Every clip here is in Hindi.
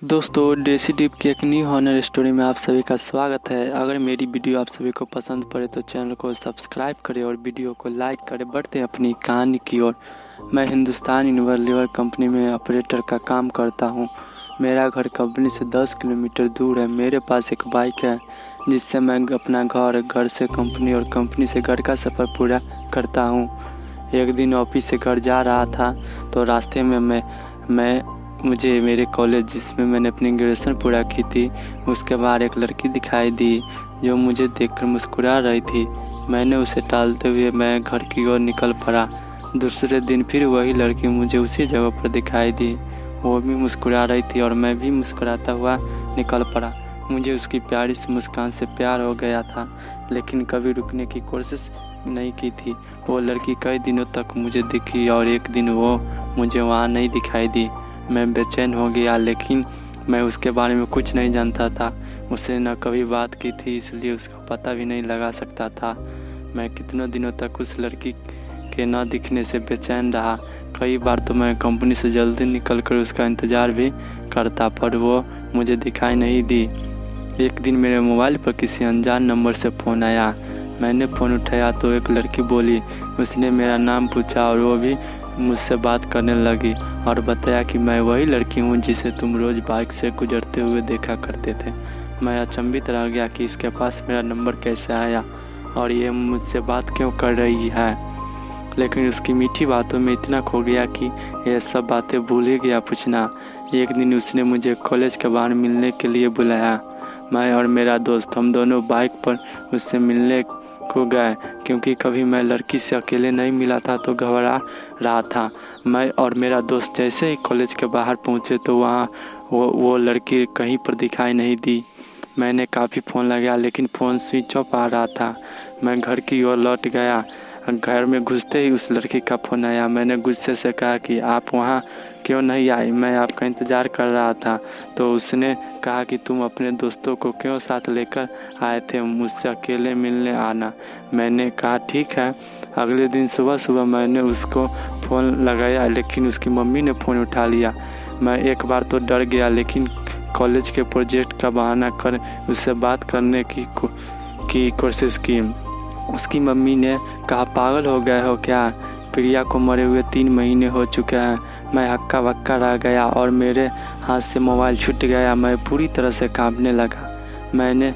दोस्तों देसी डिप की एक न्यू हॉनर स्टोरी में आप सभी का स्वागत है। अगर मेरी वीडियो आप सभी को पसंद पड़े तो चैनल को सब्सक्राइब करें और वीडियो को लाइक करें। बढ़ते हैं अपनी कहानी की ओर। मैं हिंदुस्तान यूनिलीवर कंपनी में ऑपरेटर का काम करता हूं। मेरा घर कंपनी से 10 किलोमीटर दूर है। मेरे पास एक बाइक है जिससे मैं अपना घर से कंपनी और कंपनी से घर का सफ़र पूरा करता हूँ। एक दिन ऑफिस से घर जा रहा था तो रास्ते में मुझे मेरे कॉलेज जिसमें मैंने अपनी ग्रेजुएशन पूरा की थी उसके बाहर एक लड़की दिखाई दी जो मुझे देखकर मुस्कुरा रही थी। मैंने उसे टालते हुए मैं घर की ओर निकल पड़ा। दूसरे दिन फिर वही लड़की मुझे उसी जगह पर दिखाई दी। वो भी मुस्कुरा रही थी और मैं भी मुस्कुराता हुआ निकल पड़ा। मुझे उसकी प्यारी सी मुस्कान से प्यार हो गया था, लेकिन कभी रुकने की कोशिश नहीं की थी। वो लड़की कई दिनों तक मुझे दिखी और एक दिन वो मुझे वहाँ नहीं दिखाई दी। मैं बेचैन हो गया, लेकिन मैं उसके बारे में कुछ नहीं जानता था। उससे न कभी बात की थी, इसलिए उसका पता भी नहीं लगा सकता था। मैं कितनों दिनों तक उस लड़की के न दिखने से बेचैन रहा। कई बार तो मैं कंपनी से जल्दी निकलकर उसका इंतज़ार भी करता, पर वो मुझे दिखाई नहीं दी। एक दिन मेरे मोबाइल पर किसी अनजान नंबर से फ़ोन आया। मैंने फ़ोन उठाया तो एक लड़की बोली। उसने मेरा नाम पूछा और वो भी मुझसे बात करने लगी और बताया कि मैं वही लड़की हूँ जिसे तुम रोज़ बाइक से गुजरते हुए देखा करते थे। मैं अचंभित रह गया कि इसके पास मेरा नंबर कैसे आया और ये मुझसे बात क्यों कर रही है, लेकिन उसकी मीठी बातों में इतना खो गया कि यह सब बातें भूल ही गया पूछना। एक दिन उसने मुझे कॉलेज के बाहर मिलने के लिए बुलाया। मैं और मेरा दोस्त हम दोनों बाइक पर उससे मिलने को गए, क्योंकि कभी मैं लड़की से अकेले नहीं मिला था तो घबरा रहा था। मैं और मेरा दोस्त जैसे ही कॉलेज के बाहर पहुंचे तो वहाँ वो लड़की कहीं पर दिखाई नहीं दी। मैंने काफ़ी फ़ोन लगाया, लेकिन फ़ोन स्विच ऑफ आ रहा था। मैं घर की ओर लौट गया। घर में घुसते ही उस लड़की का फ़ोन आया। मैंने गुस्से से कहा कि आप वहाँ क्यों नहीं आई, मैं आपका इंतज़ार कर रहा था। तो उसने कहा कि तुम अपने दोस्तों को क्यों साथ लेकर आए थे, मुझसे अकेले मिलने आना। मैंने कहा ठीक है। अगले दिन सुबह मैंने उसको फ़ोन लगाया, लेकिन उसकी मम्मी ने फ़ोन उठा लिया। मैं एक बार तो डर गया, लेकिन कॉलेज के प्रोजेक्ट का बहाना कर उससे बात करने की कोशिश की। उसकी मम्मी ने कहा पागल हो गए हो क्या, प्रिया को मरे हुए 3 महीने हो चुके हैं। मैं हक्का बक्का रह गया और मेरे हाथ से मोबाइल छूट गया। मैं पूरी तरह से कांपने लगा। मैंने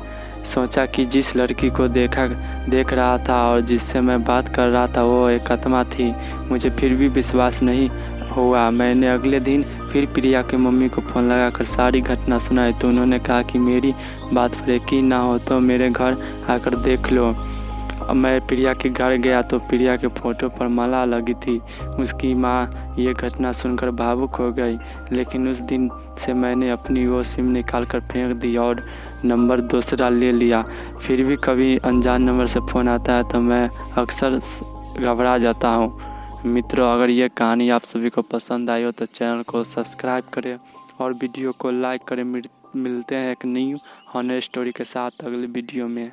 सोचा कि जिस लड़की को देख रहा था और जिससे मैं बात कर रहा था वो एक आत्मा थी। मुझे फिर भी विश्वास नहीं हुआ। मैंने अगले दिन फिर प्रिया के मम्मी को फ़ोन लगाकर सारी घटना सुनाई तो उन्होंने कहा कि मेरी बात पर यकीन ना हो तो मेरे घर आकर देख लो। मैं प्रिया के घर गया तो प्रिया के फ़ोटो पर माला लगी थी। उसकी माँ ये घटना सुनकर भावुक हो गई, लेकिन उस दिन से मैंने अपनी वो सिम निकाल कर फेंक दी और नंबर दूसरा ले लिया। फिर भी कभी अनजान नंबर से फ़ोन आता है तो मैं अक्सर घबरा जाता हूँ। मित्रों, अगर ये कहानी आप सभी को पसंद आई हो तो चैनल को सब्सक्राइब करें और वीडियो को लाइक करें। मिलते हैं एक न्यू हॉनर स्टोरी के साथ अगले वीडियो में।